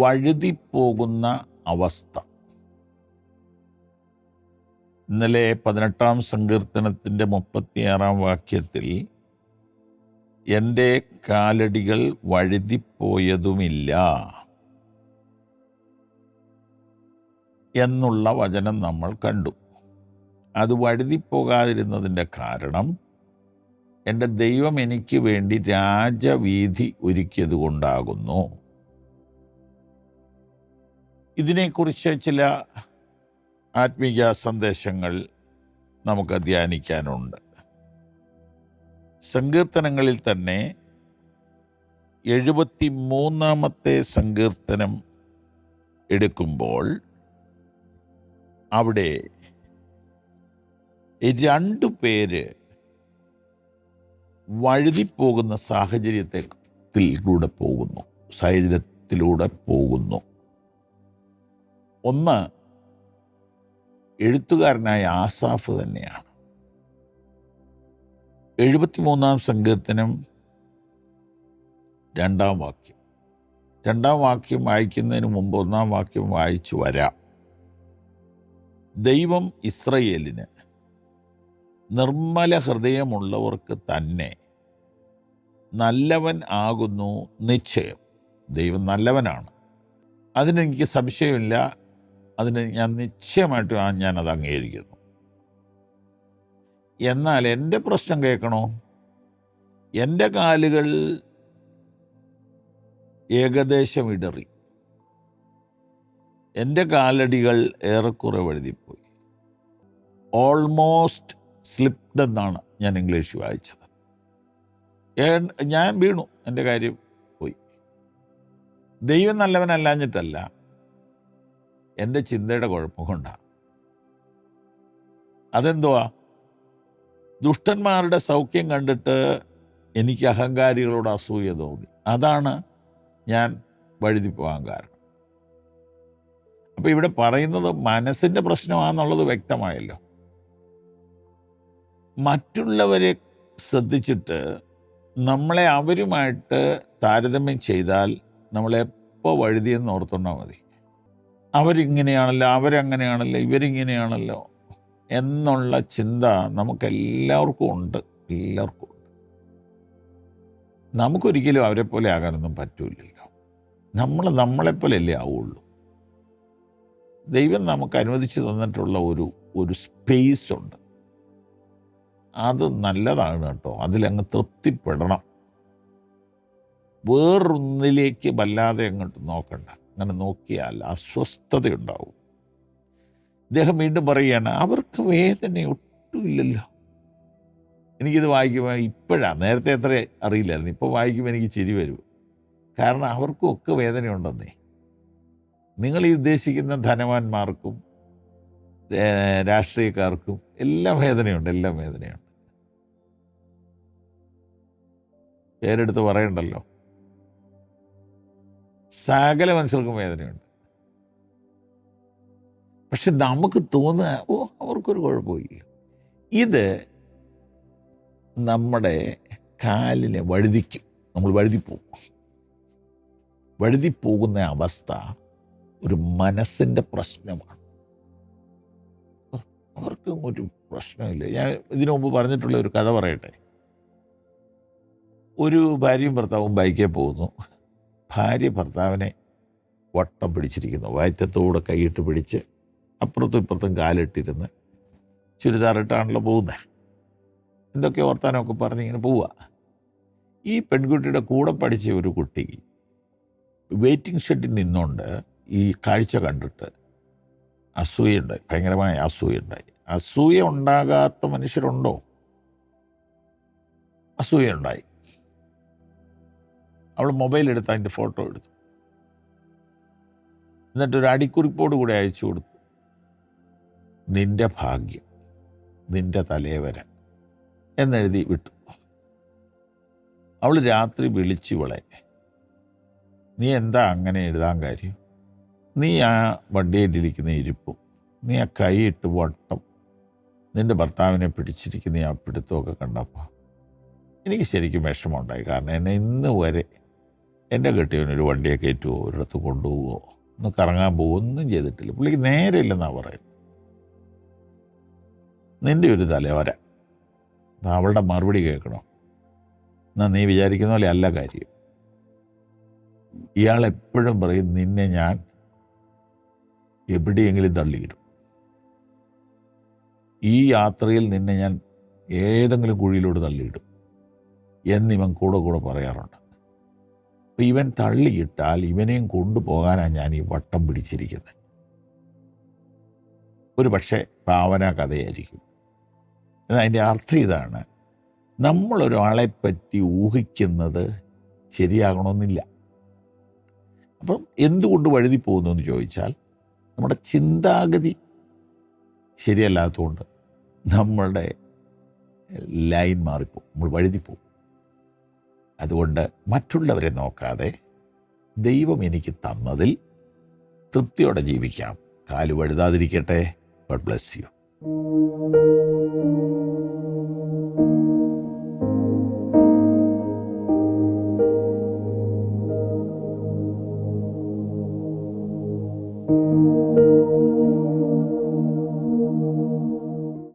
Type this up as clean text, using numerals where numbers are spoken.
വഴുതിപ്പോകുന്ന അവസ്ഥ. ഇന്നലെ 18-ാം സങ്കീർത്തനത്തിൻ്റെ 36-ാം വാക്യത്തിൽ എൻ്റെ കാലടികൾ വഴുതിപ്പോയതുമില്ല എന്നുള്ള വചനം നമ്മൾ കണ്ടു. അത് വഴുതിപ്പോകാതിരുന്നതിൻ്റെ കാരണം എൻ്റെ ദൈവം എനിക്ക് വേണ്ടി രാജവീഥി ഒരുക്കിയത് കൊണ്ടാകുന്നു. ഇതിനെക്കുറിച്ച് ചില ആത്മീയ സന്ദേശങ്ങൾ നമുക്ക് ധ്യാനിക്കാനുണ്ട്. സങ്കീർത്തനങ്ങളിൽ തന്നെ 73-ാമത്തെ സങ്കീർത്തനം എടുക്കുമ്പോൾ അവിടെ 2 പേര് വഴുതിപ്പോകുന്ന സാഹചര്യത്തിലൂടെ പോകുന്നു. ഒന്ന് എഴുത്തുകാരനായ ആസാഫ് തന്നെയാണ്. 73-ാം സങ്കീർത്തനം 2-ാം വാക്യം. 2-ാം വാക്യം വായിക്കുന്നതിന് മുമ്പ് 1-ാം വാക്യം വായിച്ചു വരാം. ദൈവം ഇസ്രയേലിന് നിർമ്മല ഹൃദയമുള്ളവർക്ക് തന്നെ നല്ലവൻ ആകുന്നു നിശ്ചയം. ദൈവം നല്ലവനാണ്, അതിനെനിക്ക് സംശയമില്ല. അതിന് ഞാൻ നിശ്ചയമായിട്ടും ഞാനത് അംഗീകരിക്കുന്നു. എന്നാൽ എൻ്റെ പ്രശ്നം കേൾക്കണോ? എൻ്റെ കാലുകൾ ഏകദേശം ഇടറി, എൻ്റെ കാലടികൾ ഏറെക്കുറെ വഴുതിപ്പോയി. ഓൾമോസ്റ്റ് സ്ലിപ്ഡ് എന്നാണ് ഞാൻ ഇംഗ്ലീഷ് വായിച്ചത്. ഞാൻ വീണു, എൻ്റെ കാര്യം പോയി. ദൈവം നല്ലവനല്ലാഞ്ഞിട്ടല്ല, എൻ്റെ ചിന്തയുടെ കുഴപ്പം കൊണ്ടാണ്. അതെന്തുവാ? ദുഷ്ടന്മാരുടെ സൗഖ്യം കണ്ടിട്ട് എനിക്ക് അഹങ്കാരികളോട് അസൂയ തോന്നി. അതാണ് ഞാൻ വഴുതിപ്പോകാൻ കാരണം. അപ്പം ഇവിടെ പറയുന്നത് മനസ്സിൻ്റെ പ്രശ്നമാണെന്നുള്ളത് വ്യക്തമായല്ലോ. മറ്റുള്ളവരെ ശ്രദ്ധിച്ചിട്ട് നമ്മളെ അവരുമായിട്ട് താരതമ്യം ചെയ്താൽ നമ്മളെപ്പോൾ വഴുതിയെന്ന് ഓർത്തുകൊണ്ടാൽ മതി. അവരിങ്ങനെയാണല്ലോ, അവരങ്ങനെയാണല്ലോ, ഇവരിങ്ങനെയാണല്ലോ എന്നുള്ള ചിന്ത നമുക്കെല്ലാവർക്കും ഉണ്ട്. നമുക്കൊരിക്കലും അവരെ പോലെ ആകാനൊന്നും പറ്റൂലല്ലോ. നമ്മളെപ്പോലെയല്ലേ ആവുള്ളൂ. ദൈവം നമുക്ക് അനുവദിച്ചു തന്നിട്ടുള്ള ഒരു സ്പേസ് ഉണ്ട്. അത് നല്ലതാണ് കേട്ടോ. അതിലങ്ങ് തൃപ്തിപ്പെടണം. വേറൊന്നിലേക്ക് വല്ലാതെ അങ്ങോട്ട് നോക്കണ്ട. അങ്ങനെ നോക്കിയാൽ അസ്വസ്ഥതയുണ്ടാവും. അദ്ദേഹം വീണ്ടും പറയുകയാണ്, അവർക്ക് വേദന ഒട്ടുമില്ലല്ലോ. എനിക്കിത് വായിക്കുമ്പോൾ ഇപ്പോഴാണ്, നേരത്തെ എത്ര അറിയില്ലായിരുന്നു, ഇപ്പോൾ വായിക്കുമ്പോൾ എനിക്ക് ചിരി വരും. കാരണം അവർക്കും ഒക്കെ വേദനയുണ്ടെന്നേ. നിങ്ങൾ ഈ ഉദ്ദേശിക്കുന്ന ധനവാന്മാർക്കും രാഷ്ട്രീയക്കാർക്കും എല്ലാം വേദനയുണ്ട്. പേരെടുത്ത് പറയണ്ടല്ലോ. സകല മനുഷ്യർക്കും വേദനയുണ്ട്. പക്ഷെ നമുക്ക് തോന്നുക, അവർക്കൊരു കുഴപ്പമില്ല. ഇത് നമ്മുടെ കാലിനെ വഴുതിക്കും. നമ്മൾ വഴുതിപ്പോകുന്ന അവസ്ഥ ഒരു മനസ്സിൻ്റെ പ്രശ്നമാണ്. അവർക്കും ഒരു പ്രശ്നമില്ല. ഞാൻ ഇതിനു മുമ്പ് പറഞ്ഞിട്ടുള്ള ഒരു കഥ പറയട്ടെ. ഒരു ഭാര്യയും ഭർത്താവും ബൈക്കിൽ പോകുന്നു. ഭാര്യ ഭർത്താവിനെ വട്ടം പിടിച്ചിരിക്കുന്നു. വയറ്റത്തോടെ കൈയിട്ട് പിടിച്ച് അപ്പുറത്തും ഇപ്പുറത്തും കാലിട്ടിരുന്ന് ചുരിദാറിട്ടാണല്ലോ പോകുന്നത്. എന്തൊക്കെ വർത്താനമൊക്കെ പറഞ്ഞ് ഇങ്ങനെ പോവുക. ഈ പെൺകുട്ടിയുടെ കൂടെ പഠിച്ച ഒരു കുട്ടി വെയിറ്റിംഗ് ഷെഡിൽ നിന്നുകൊണ്ട് ഈ കാഴ്ച കണ്ടിട്ട് അസൂയുണ്ടായി, ഭയങ്കരമായ അസൂയുണ്ടായി. അസൂയ ഉണ്ടാകാത്ത മനുഷ്യരുണ്ടോ? അസൂയുണ്ടായി. അവൾ മൊബൈൽ എടുത്ത് അതിൻ്റെ ഫോട്ടോ എടുത്തു. എന്നിട്ടൊരു അടിക്കുറിപ്പോട് കൂടെ അയച്ചു കൊടുത്തു. നിന്റെ ഭാഗ്യം, നിന്റെ തലേവര എന്നെഴുതി വിട്ടു. അവൾ രാത്രി വിളിച്ചിവളെ, നീ എന്താ അങ്ങനെ എഴുതാൻ കാര്യം? നീ ആ വണ്ടിയിലിരിക്കുന്ന ഇരിപ്പും, നീ ആ കൈയിട്ട് വട്ടം, നിൻ്റെ ഭർത്താവിനെ പിടിച്ചിരിക്കുന്ന ആ പിടുത്തമൊക്കെ കണ്ടപ്പോൾ എനിക്ക് ശരിക്കും വിഷമമുണ്ടായി. കാരണം എന്നെ ഇന്ന് വരെ എൻ്റെ കെട്ടിയവനൊരു വണ്ടിയെ കയറ്റുമോ ഒരിടത്ത് കൊണ്ടുപോകുമോ ഒന്ന് കറങ്ങാൻ പോകുമോ ഒന്നും ചെയ്തിട്ടില്ല. പുള്ളിക്ക് നേരെ ഇല്ലെന്നാണ് പറയുന്നത്. നിൻ്റെ ഒരു തലവര. അവളുടെ മറുപടി കേൾക്കണം. എന്നാൽ നീ വിചാരിക്കുന്ന പോലെ അല്ല കാര്യം. ഇയാൾ എപ്പോഴും പറയും നിന്നെ ഞാൻ എവിടെയെങ്കിലും തള്ളിയിടും, ഈ യാത്രയിൽ നിന്നെ ഞാൻ ഏതെങ്കിലും കുഴിയിലോട്ട് തള്ളിയിടും എന്നിവൻ കൂടെ കൂടെ പറയാറുണ്ട്. അപ്പം ഇവൻ തള്ളിയിട്ടാൽ ഇവനെയും കൊണ്ടുപോകാനാണ് ഞാൻ ഈ വട്ടം പിടിച്ചിരിക്കുന്നത്. ഒരു പക്ഷേ ഭാവന കഥയായിരിക്കും. അതിൻ്റെ അർത്ഥം ഇതാണ്, നമ്മളൊരാളെപ്പറ്റി ഊഹിക്കുന്നത് ശരിയാകണമെന്നില്ല. അപ്പം എന്തുകൊണ്ട് വഴുതി പോകുന്നു എന്ന് ചോദിച്ചാൽ നമ്മുടെ ചിന്താഗതി ശരിയല്ലാത്തതുകൊണ്ട് നമ്മളുടെ ലൈൻ മാറിപ്പോവും, നമ്മൾ വഴുതിപ്പോവും. അതുകൊണ്ട് മറ്റുള്ളവരെ നോക്കാതെ ദൈവം എനിക്ക് തന്നതിൽ തൃപ്തിയോടെ ജീവിക്കാം. കാല് വഴുതാതിരിക്കട്ടെ. God bless you.